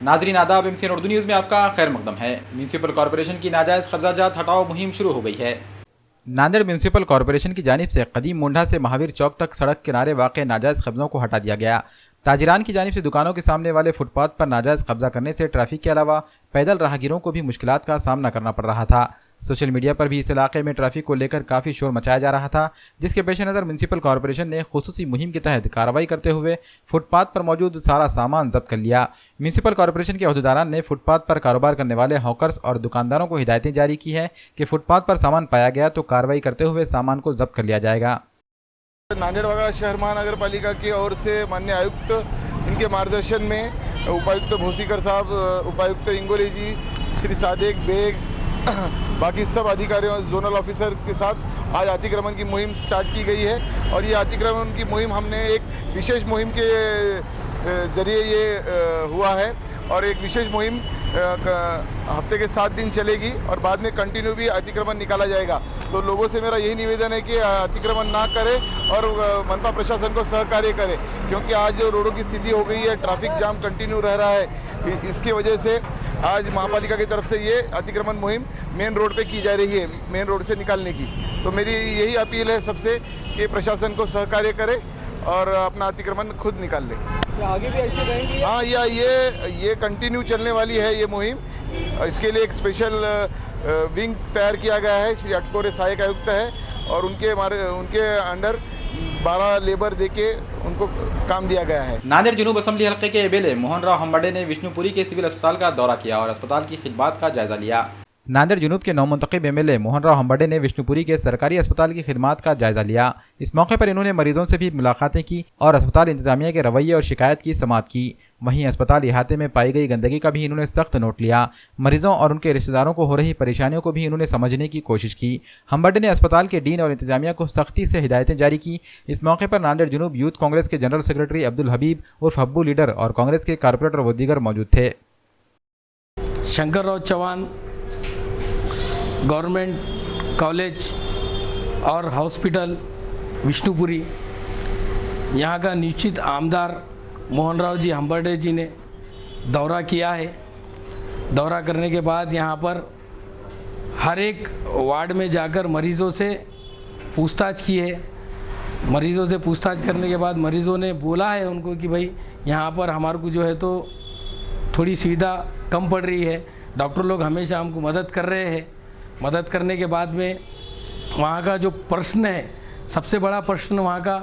नाजरीन आदाब, MCN Urdu news में आपका खैर मकदम है। म्यूनसिपल कॉरपोरेशन की नाजायज़ कब्जाजात हटाओ मुहिम शुरू हो गई है। नांदेड़ म्यूनसिपल कॉरपोरेशन की जानिब से कदीम मुंडा से महावीर चौक तक सड़क किनारे वाक़ नाजायज़ कब्ज़ों को हटा दिया गया। ताजिरान की जानिब से दुकानों के सामने वाले फुटपाथ पर नाजायज़ कब्जा करने से ट्रैफिक के अलावा पैदल राहगीरों को भी मुश्किलात का सामना करना पड़ रहा था। सोशल मीडिया पर भी इस इलाके में ट्रैफिक को लेकर काफ़ी शोर मचाया जा रहा था, जिसके पेश नज़र म्यूनसिपल कॉरपोरेशन ने खुसूसी मुहिम के तहत कार्रवाई करते हुए फुटपाथ पर मौजूद सारा सामान जब्त कर लिया। म्यूनसिपल कॉरपोरेशन के अहदेदारान ने फुटपाथ पर कारोबार करने वाले हॉकर्स और दुकानदारों को हिदायतें जारी की हैं कि फुटपाथ पर सामान पाया गया तो कार्रवाई करते हुए सामान को जब्त कर लिया जाएगा। नांदेड़ वगैरह शहर महानगर पालिका की ओर से माननीय आयुक्त इनके मार्गदर्शन में उपायुक्त भोसीकर साहब, उपायुक्त इंगोले जी, श्री सादेक बेग, बाकी सब अधिकारियों, जोनल ऑफिसर के साथ आज अतिक्रमण की मुहिम स्टार्ट की गई है। और ये अतिक्रमण की मुहिम हमने एक विशेष मुहिम के जरिए ये हुआ है और एक विशेष मुहिम हफ्ते के 7 दिन चलेगी और बाद में कंटिन्यू भी अतिक्रमण निकाला जाएगा। तो लोगों से मेरा यही निवेदन है कि अतिक्रमण ना करें और मनपा प्रशासन को सहकार्य करें, क्योंकि आज जो रोडों की स्थिति हो गई है, ट्रैफिक जाम कंटिन्यू रह रहा है। इसकी वजह से आज महापालिका की तरफ से ये अतिक्रमण मुहिम मेन रोड पे की जा रही है, मेन रोड से निकालने की। तो मेरी यही अपील है सबसे कि प्रशासन को सहकार्य करे और अपना अतिक्रमण खुद निकाल ले। तो आगे भी ऐसे रहेंगे? हाँ, ये कंटिन्यू चलने वाली है ये मुहिम। इसके लिए एक स्पेशल विंग तैयार किया गया है। श्री अटकोरे सहायक आयुक्त है और उनके अंडर 12 लेबर देके उनको काम दिया गया है। नांदेड़ जनूब असम्बली हल्के के एमएलए मोहन राव हम्बड़े ने विष्णुपुरी के सिविल अस्पताल का दौरा किया और अस्पताल की खिदमात का जायजा लिया। नांदेड़ जनूब के नौमुंतखब एमएलए मोहन राव हम्बड़े ने विष्णुपुरी के सरकारी अस्पताल की खिदमात का जायजा लिया। इस मौके पर इन्होंने मरीजों से भी मुलाकातें की और अस्पताल इंतजामिया के रवैये और शिकायत की समाअत की। वहीं अस्पताल इहाते में पाई गई गंदगी का भी इन्होंने सख्त नोट लिया। मरीजों और उनके रिश्तेदारों को हो रही परेशानियों को भी इन्होंने समझने की कोशिश की। हम्बड़े ने अस्पताल के डीन और इंतजामिया को सख्ती से हिदायतें जारी की। इस मौके पर नांदेड़ जनूब यूथ कांग्रेस के जनरल सेक्रेटरी अब्दुल हबीब उर्फ हब्बू लीडर और कांग्रेस के कारपोरेटर व दीगर मौजूद थे। शंकर राव चौहान गवर्नमेंट कॉलेज और हॉस्पिटल विष्णुपुरी, यहाँ का निश्चित आमदार मोहन राव जी हम्बड़े जी ने दौरा किया है। दौरा करने के बाद यहाँ पर हर एक वार्ड में जाकर मरीज़ों से पूछताछ की है। मरीज़ों से पूछताछ करने के बाद मरीज़ों ने बोला है उनको कि भाई यहाँ पर हमारे को जो है तो थोड़ी सुविधा कम पड़ रही है। डॉक्टर लोग हमेशा हमको मदद कर रहे हैं। मदद करने के बाद में वहाँ का जो प्रश्न है, सबसे बड़ा प्रश्न वहाँ का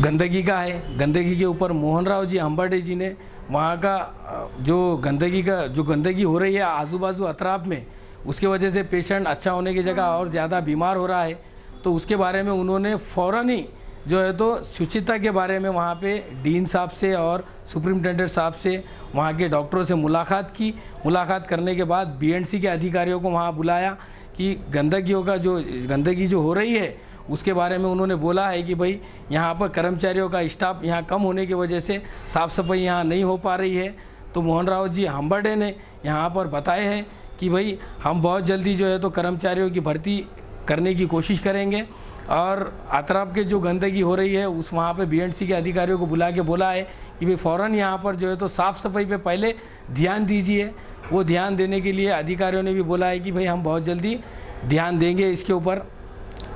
गंदगी का है। गंदगी के ऊपर मोहन राव जी हम्बड़े जी ने वहाँ का जो गंदगी हो रही है आजू बाजू अतराफ में, उसके वजह से पेशेंट अच्छा होने की जगह और ज़्यादा बीमार हो रहा है। तो उसके बारे में उन्होंने फ़ौरन ही जो है तो शुचिता के बारे में वहाँ पे डीन साहब से और सुप्रिंटेंडेंट साहब से, वहाँ के डॉक्टरों से मुलाकात की। मुलाकात करने के बाद बीएनसी के अधिकारियों को वहाँ बुलाया कि गंदगी जो हो रही है उसके बारे में उन्होंने बोला है कि भाई यहाँ पर कर्मचारियों का स्टाफ यहाँ कम होने की वजह से साफ़ सफाई यहाँ नहीं हो पा रही है। तो मोहन राव जी हम्बड़े ने यहाँ पर बताए हैं कि भाई हम बहुत जल्दी जो है तो कर्मचारियों की भर्ती करने की कोशिश करेंगे और अतराफ के जो गंदगी हो रही है उस वहाँ पे बीएनसी के अधिकारियों को बुला के बोला है कि भाई फ़ौरन यहाँ पर जो है तो साफ़ सफाई पे पहले ध्यान दीजिए। वो ध्यान देने के लिए अधिकारियों ने भी बोला है कि भाई हम बहुत जल्दी ध्यान देंगे इसके ऊपर।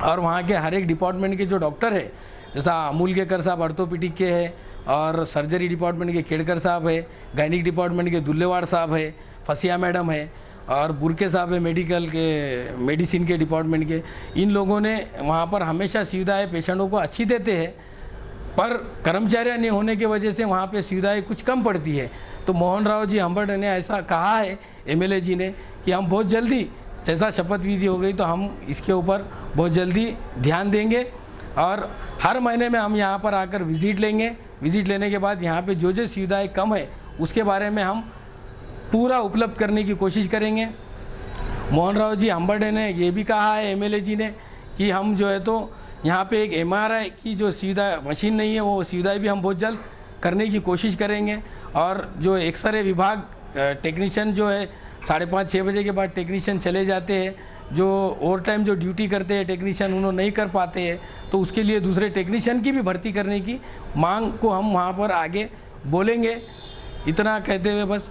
और वहाँ के हर एक डिपार्टमेंट के जो डॉक्टर है, जैसा अमूल केकर साहब ऑर्थोपेडिक के हैं और सर्जरी डिपार्टमेंट के खेड़कर साहब है, गायनिक डिपार्टमेंट के दुल्लेवाड़ साहब है, फसिया मैडम है और बुरके साहब है मेडिसिन के डिपार्टमेंट के। इन लोगों ने वहाँ पर हमेशा सुविधाएं पेशेंटों को अच्छी देते हैं, पर कर्मचारी नहीं होने की वजह से वहाँ पे सुविधाएं कुछ कम पड़ती है। तो मोहन राव जी हम्बड़े ने ऐसा कहा है एमएलए जी ने कि हम बहुत जल्दी, जैसा शपथ विधि हो गई तो हम इसके ऊपर बहुत जल्दी ध्यान देंगे और हर महीने में हम यहाँ पर आकर विज़िट लेंगे। विज़िट लेने के बाद यहाँ पे जो सुविधाएँ कम है उसके बारे में हम पूरा उपलब्ध करने की कोशिश करेंगे। मोहन राव जी हम्बड़े ने ये भी कहा है एमएलए जी ने कि हम जो है तो यहाँ पे एक एमआरआई की जो सुविधा मशीन नहीं है वो सुविधा भी हम बहुत जल्द करने की कोशिश करेंगे। और जो एक्सरे विभाग टेक्नीशियन जो है 5:30-6 बजे के बाद टेक्नीशियन चले जाते हैं, जो ओवर टाइम जो ड्यूटी करते हैं टेक्नीशियन उन्होंने नहीं कर पाते हैं, तो उसके लिए दूसरे टेक्नीशियन की भी भर्ती करने की मांग को हम वहाँ पर आगे बोलेंगे। इतना कहते हुए बस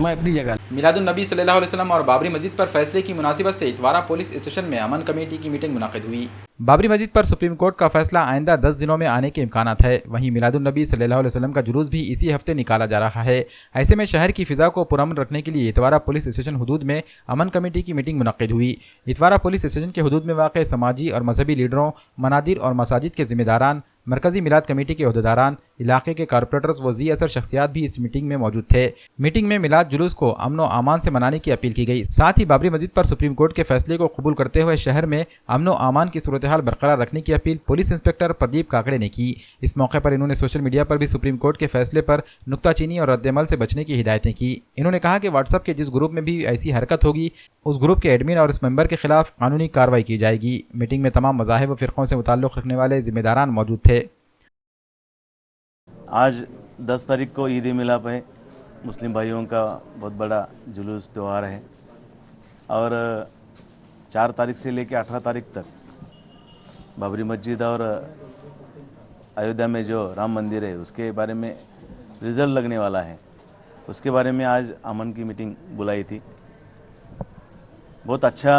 मैं अपनी जगह। मिलादुन नबी सल्लल्लाहु अलैहि वसल्लम और बाबरी मस्जिद पर फैसले की मुनासिबत से इतवारा पुलिस स्टेशन में अमन कमेटी की मीटिंग मुनाकिद हुई। बाबरी मस्जिद पर सुप्रीम कोर्ट का फैसला आइंदा 10 दिनों में आने के इम्कानात है। वहीं मिलादुन नबी सल्लल्लाहु अलैहि वसल्लम का जुलूस भी इसी हफ्ते निकाला जा रहा है। ऐसे में शहर की फिजा को पुरअमन रखने के लिए इतवारा पुलिस स्टेशन हुदूद में अमन कमेटी की मीटिंग मुनक्किद हुई। इतवारा पुलिस स्टेशन के हुदूद में वाक़ समाजी और मजहबी लीडरों, मनादिर और मसाजिद के जिम्मेदारान, मरकजी मिलाद कमेटी के अहदेदारान, इलाके के कारपोरेटर्स व ज़ी असर शख्सियात भी इस मीटिंग में मौजूद थे। मीटिंग में मिलाद जुलूस को अमन व अमान से मनाने की अपील की गई। साथ ही बाबरी मस्जिद पर सुप्रीम कोर्ट के फैसले को कबूल करते हुए शहर में अमन व अमान की सूरत हाल बरकरार रखने की appeal police inspector Pradeep Kakade ने की। इस मौके पर इन्होंने सोशल मीडिया पर भी सुप्रीम कोर्ट के फैसले पर नुक्ताचीनी और रद्दअमल से बचने की हिदायतें की। इन्होंने कहा कि व्हाट्सएप के जिस ग्रुप में भी ऐसी हरकत होगी उस ग्रुप के एडमिन और उस मेंबर के खिलाफ कानूनी कार्रवाई की जाएगी। मीटिंग में तमाम मज़ाहिब व फ़िरक़ों से मुताल्लिक़ रखने वाले जिम्मेदारान मौजूद थे। आज 10 तारीख को ईद मिलाप है। मुस्लिम भाइयों का बहुत बड़ा जुलूस त्यौहार है और 4 तारीख से लेकर 18 तारीख तक बाबरी मस्जिद और अयोध्या में जो राम मंदिर है उसके बारे में रिज़ल्ट लगने वाला है। उसके बारे में आज अमन की मीटिंग बुलाई थी। बहुत अच्छा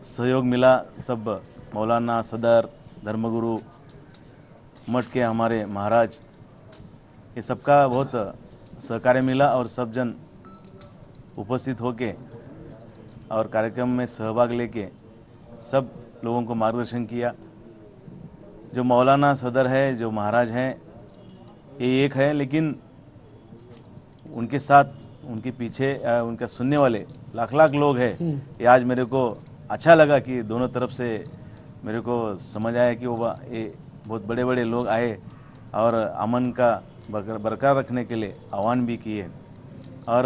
सहयोग मिला। सब मौलाना, सदर, धर्मगुरु, मठ के हमारे महाराज, ये सबका बहुत सहकार्य मिला और सब जन उपस्थित होके और कार्यक्रम में सहभाग लेके सब लोगों को मार्गदर्शन किया। जो मौलाना, सदर है, जो महाराज हैं, ये एक है, लेकिन उनके साथ, उनके पीछे उनका सुनने वाले लाख लाख लोग हैं। ये आज मेरे को अच्छा लगा कि दोनों तरफ से मेरे को समझ आया कि वो ये बहुत बड़े बड़े लोग आए और अमन का बरकरार रखने के लिए आह्वान भी किए। और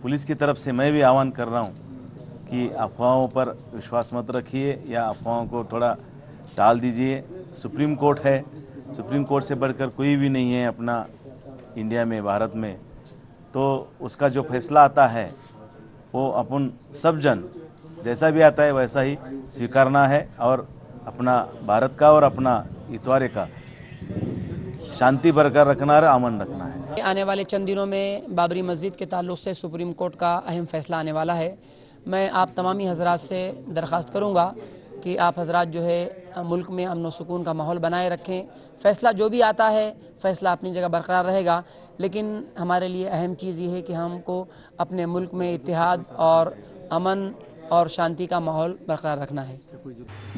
पुलिस की तरफ से मैं भी आह्वान कर रहा हूँ कि अफवाहों पर विश्वास मत रखिए या अफवाहों को थोड़ा टाल दीजिए। सुप्रीम कोर्ट है, सुप्रीम कोर्ट से बढ़कर कोई भी नहीं है अपना इंडिया में, भारत में। तो उसका जो फैसला आता है वो अपन सब जन जैसा भी आता है वैसा ही स्वीकारना है और अपना भारत का और अपना इतवारे का शांति बरकरार रखना और अमन रखना है। आने वाले चंद दिनों में बाबरी मस्जिद के ताल्लुक़ से सुप्रीम कोर्ट का अहम फ़ैसला आने वाला है। मैं आप तमामी हज़रात से दरख्वास्त करूँगा कि आप हज़रात जो है मुल्क में अमन व सुकून का माहौल बनाए रखें। फ़ैसला जो भी आता है, फ़ैसला अपनी जगह बरकरार रहेगा, लेकिन हमारे लिए अहम चीज़ ये है कि हमको अपने मुल्क में इत्तेहाद और अमन और शांति का माहौल बरकरार रखना है।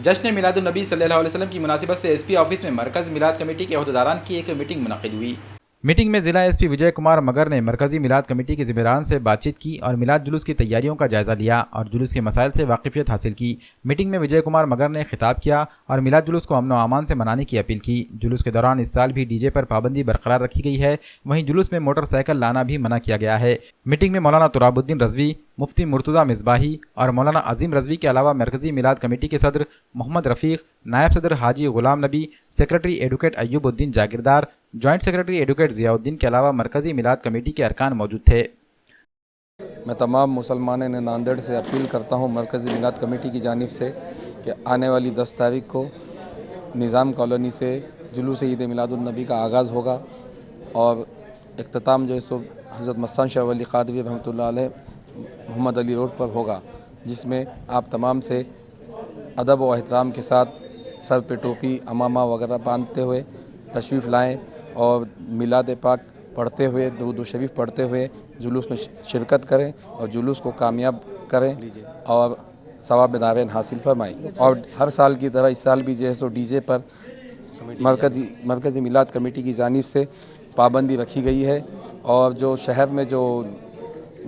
जश्न मिलादुन नबी सल्लल्लाहु अलैहि वसल्लम की मुनासिबत से एसपी ऑफिस में मरकज़ मिलाद कमेटी के अहदेदारान की एक मीटिंग मुनक्किद हुई। मीटिंग में जिला एसपी विजय कुमार मगर ने मरकजी मिलाद कमेटी के ज़िम्मेदारान से बातचीत की और मिलाद जुलूस की तैयारियों का जायज़ा लिया और जुलूस के मसाइल से वाकिफियत हासिल की। मीटिंग में विजय कुमार मगर ने खिताब किया और मिलाद जुलूस को अमन व अमान से मनाने की अपील की। जुलूस के दौरान इस साल भी डीजे पर पाबंदी बरकरार रखी गई है। वहीं जुलूस में मोटरसाइकिल लाना भी मना किया गया है। मीटिंग में मौलाना तुराबुद्दीन रज़वी, मुफ्ती मुर्तज़ा मिसबाही और मौलाना अजीम रज़वी के अलावा मरकजी मिलाद कमेटी के सदर मोहम्मद रफ़ीक, नायब सदर हाजी Ghulam Nabi, secretary advocate Ayyubuddin Jagirdar, joint secretary advocate Ziauddin के अलावा मरकजी मिलाद कमेटी के अरकान मौजूद थे। मैं तमाम मुसलमान नांदेड़ से अपील करता हूँ मरकज़ी मिलाद कमेटी की जानिब से कि आने वाली 10 तारीख को निज़ाम कॉलोनी से जुलूस ईद मिलादुन नबी का आगाज़ होगा और इख्तिताम जो है सो हज़रत मस्तान शाह वली क़ादरी रहमतुल्लाह अलैह मोहम्मद अली रोड पर होगा, जिसमें आप तमाम से अदब व एहतराम के साथ सर पे टोपी, अमामा वगैरह बांधते हुए तशरीफ़ लाएँ और मिलाद पाक पढ़ते हुए, दुरूद शरीफ पढ़ते हुए जुलूस में शिरकत करें और जुलूस को कामयाब करें और सवाब दावेन हासिल फरमाएँ। और हर साल की तरह इस साल भी जो है सो डीजे पर मरकज़ी मिलाद कमेटी की जानिब से पाबंदी रखी गई है और जो शहर में जो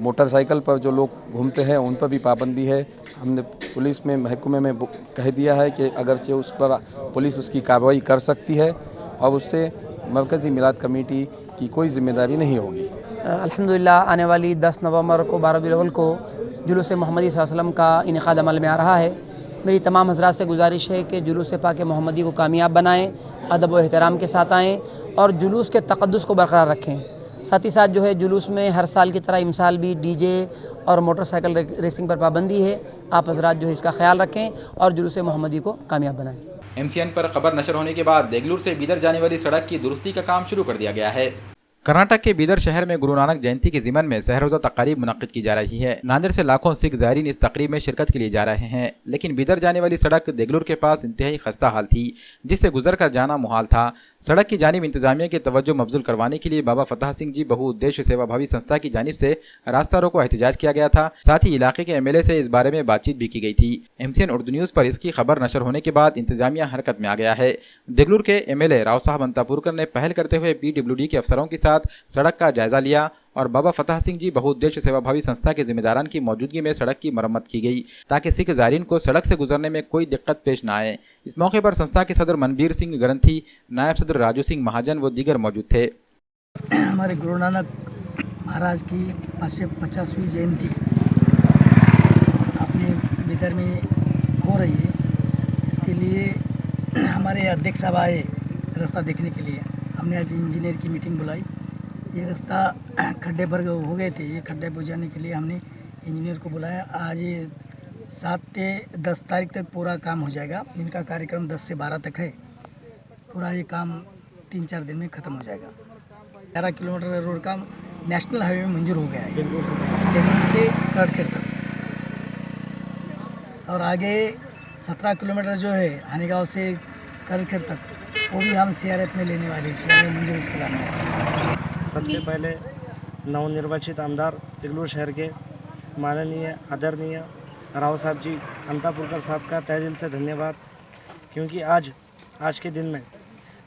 मोटरसाइकिल पर जो लोग घूमते हैं उन पर भी पाबंदी है। हमने पुलिस में महकमे में कह दिया है कि अगरचे उस पर पुलिस उसकी कार्रवाई कर सकती है और उससे मरकज़ी मिलाद कमेटी की कोई ज़िम्मेदारी नहीं होगी। अल्हम्दुलिल्लाह आने वाली 10 नवंबर को 12 रबीउल अव्वल को जुलूस मोहम्मदी सल्लल्लाहु अलैहि वसल्लम का इनेकाद अमल में आ रहा है। मेरी तमाम हज़रात से गुजारिश है कि जुलूस पाक मोहम्मदी को कामयाब बनाएँ, अदब व एहतराम के साथ आएँ और जुलूस के तक़द्दुस को बरकरार रखें। साथ ही साथ जो है जुलूस में हर साल की तरह इमसाल भी डीजे और मोटरसाइकिल रेसिंग पर पाबंदी है। आप हज़रात जो है इसका ख्याल रखें और जुलूस मोहम्मदी को कामयाब बनाएँ। MCN पर खबर नशर होने के बाद देगलूर से बीदर जाने वाली सड़क की दुरुस्ती का काम शुरू कर दिया गया है। कर्नाटक के बीदर शहर में गुरु नानक जयंती के ज़िमन में सहरोज़ा तकारीब मुनक़्क़िद की जा रही है। नांदेड़ से लाखों सिख ज़ायरीन इस तकरीब में शिरकत के लिए जा रहे हैं, लेकिन बीदर जाने वाली सड़क देगलूर के पास इंतहाई खस्ता हाल थी, जिससे गुजर कर जाना मुहाल था। सड़क की जानिब इंतजामिया की तवज्जो मबजूल करवाने के लिए बाबा फतह सिंह जी बहुउद्देश्य सेवाभावी संस्था की जानिब से रास्ता रोको एहतजाज किया गया था। साथ ही इलाके के MLA से इस बारे में बातचीत भी की गई थी। MCN उर्दू न्यूज़ पर इसकी खबर नशर होने के बाद इंतजामिया हरकत में आ गया है। देगलूर के MLA राव साहब अंतापुरकर ने पहल करते हुए PWD के अफसरों के साथ सड़क का जायजा लिया और बाबा फतह सिंह जी बहुउद्देश्य सेवाभावी संस्था के जिम्मेदारान की मौजूदगी में सड़क की मरम्मत की गई, ताकि सिख ज़ायरीन को सड़क से गुजरने में कोई दिक्कत पेश न आए। इस मौके पर संस्था के सदर मनबीर सिंह ग्रंथी, नायब सदर राजू सिंह महाजन व दीगर मौजूद थे। हमारे गुरु नानक महाराज की 550वीं जयंती अपने बीदर में हो रही है। इसके लिए हमारे अध्यक्ष साहब आए रास्ता देखने के लिए। हमने आज इंजीनियर की मीटिंग बुलाई। ये रास्ता खड्डे भर हो गए थे, ये खड्डे बुझाने के लिए हमने इंजीनियर को बुलाया। आज 7 से 10 तारीख तक पूरा काम हो जाएगा। इनका कार्यक्रम 10 से 12 तक है। पूरा ये काम 3-4 दिन में ख़त्म हो जाएगा। 11 किलोमीटर रोड का नेशनल हाईवे में मंजूर हो गया है, देगलूर से करड़खेड़ तक। और आगे 17 किलोमीटर जो है हानीगांव से करड़खेड़ तक, वो भी हम CRF में लेने वाले हैं। CRF में मंजूर उसके लाने हैं। सबसे पहले नवनिर्वाचित आमदार देगलूर शहर के माननीय आदरणीय राव साहब जी अंतापुरकर साहब का तहे दिल से धन्यवाद, क्योंकि आज के दिन में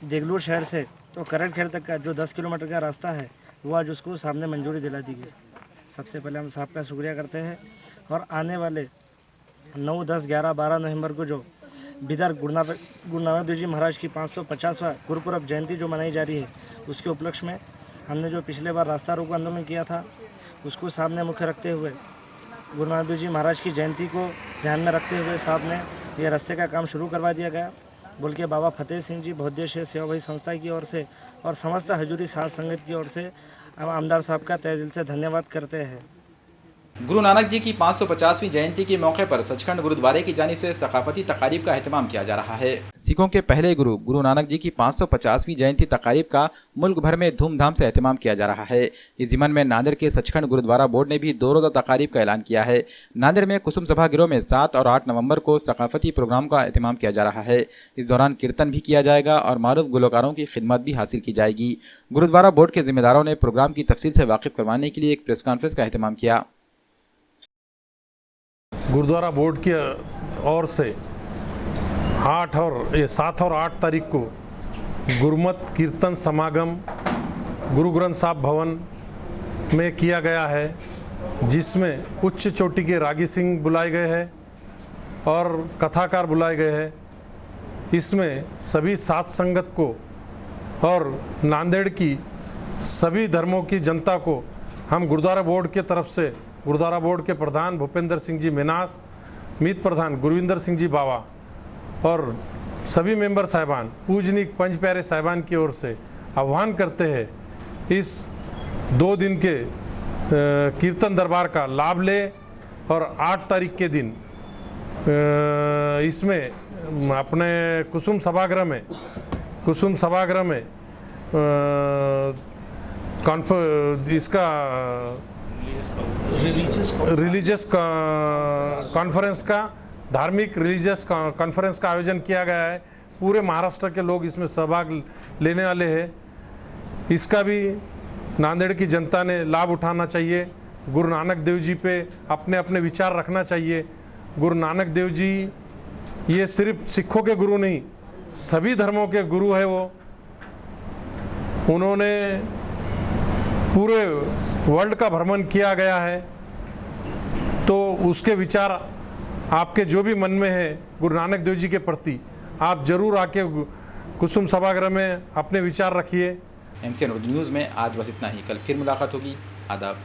देगलूर शहर से तो करड़खेड़ तक का जो 10 किलोमीटर का रास्ता है वो आज उसको सामने मंजूरी दिला दी गई। सबसे पहले हम साहब का शुक्रिया करते हैं। और आने वाले 9, 10, 11, 12 नवंबर को जो बीदर गुरु नानक देव जी महाराज की 550वां गुरुपुरब जयंती जो मनाई जा रही है, उसके उपलक्ष्य में हमने जो पिछले बार रास्ता रोको आंदोलन किया था, उसको सामने मुख्य रखते हुए गुरु नानक देव जी महाराज की जयंती को ध्यान में रखते हुए साहब ने यह रास्ते का काम शुरू करवा दिया गया। बोल के बाबा फतेह सिंह जी बहुउद्देश्य सेवाभावी संस्था की ओर से और समस्त हजूरी साध संगत की ओर से हम आमदार साहब का तहे दिल से धन्यवाद करते हैं। गुरु नानक जी की 550वीं जयंती के मौके पर सचखंड गुरुद्वारे की जानिब से सकाफती तकारीब का एहतमाम किया जा रहा है। सिखों के पहले गुरु नानक जी की 550वीं जयंती तकारीब का मुल्क भर में धूमधाम से एहतमाम किया जा रहा है। इस ज़िमन में नांदेड़ के सचखंड गुरुद्वारा बोर्ड ने भी 2 रोज़ा तकारीब का ऐलान किया है। नांदेड़ में कुसुम सभागृह में 7 और 8 नवंबर को सकाफती प्रोग्राम का एहतमाम किया जा रहा है। इस दौरान कीर्तन भी किया जाएगा और मारूफ गुलकारों की खिदमत भी हासिल की जाएगी। गुरुद्वारा बोर्ड के जिम्मेदारों ने प्रोग्राम की तफसील से वाकिफ करवाने के लिए एक प्रेस कॉन्फ्रेंस का एहतमाम किया। गुरुद्वारा बोर्ड की ओर से 7 और 8 तारीख को गुरुमत कीर्तन समागम गुरु ग्रंथ साहब भवन में किया गया है, जिसमें उच्च चोटी के रागी सिंह बुलाए गए हैं और कथाकार बुलाए गए हैं। इसमें सभी साध संगत को और नांदेड़ की सभी धर्मों की जनता को हम गुरुद्वारा बोर्ड के तरफ से गुरुद्वारा बोर्ड के प्रधान भूपेंद्र सिंह जी मीनास, मीत प्रधान गुरविंदर सिंह जी बावा और सभी मेंबर साहिबान, पूजनीक पंच प्यारे साहिबान की ओर से आह्वान करते हैं इस 2 दिन के कीर्तन दरबार का लाभ ले और 8 तारीख के दिन इसमें अपने कुसुम सभागृह में इसका रिलीजियस कॉन्फ्रेंस का धार्मिक रिलीजियस कॉन्फ्रेंस का आयोजन किया गया है। पूरे महाराष्ट्र के लोग इसमें सहभाग लेने वाले हैं। इसका भी नांदेड़ की जनता ने लाभ उठाना चाहिए। गुरु नानक देव जी पे अपने अपने विचार रखना चाहिए। गुरु नानक देव जी ये सिर्फ सिखों के गुरु नहीं, सभी धर्मों के गुरु है। उन्होंने पूरे वर्ल्ड का भ्रमण किया गया है, तो उसके विचार आपके जो भी मन में है गुरु नानक देव जी के प्रति, आप जरूर आके कुसुम सभागृह में अपने विचार रखिए। MCN उर्दू न्यूज़ में आज बस इतना ही। कल फिर मुलाकात होगी। आदाब।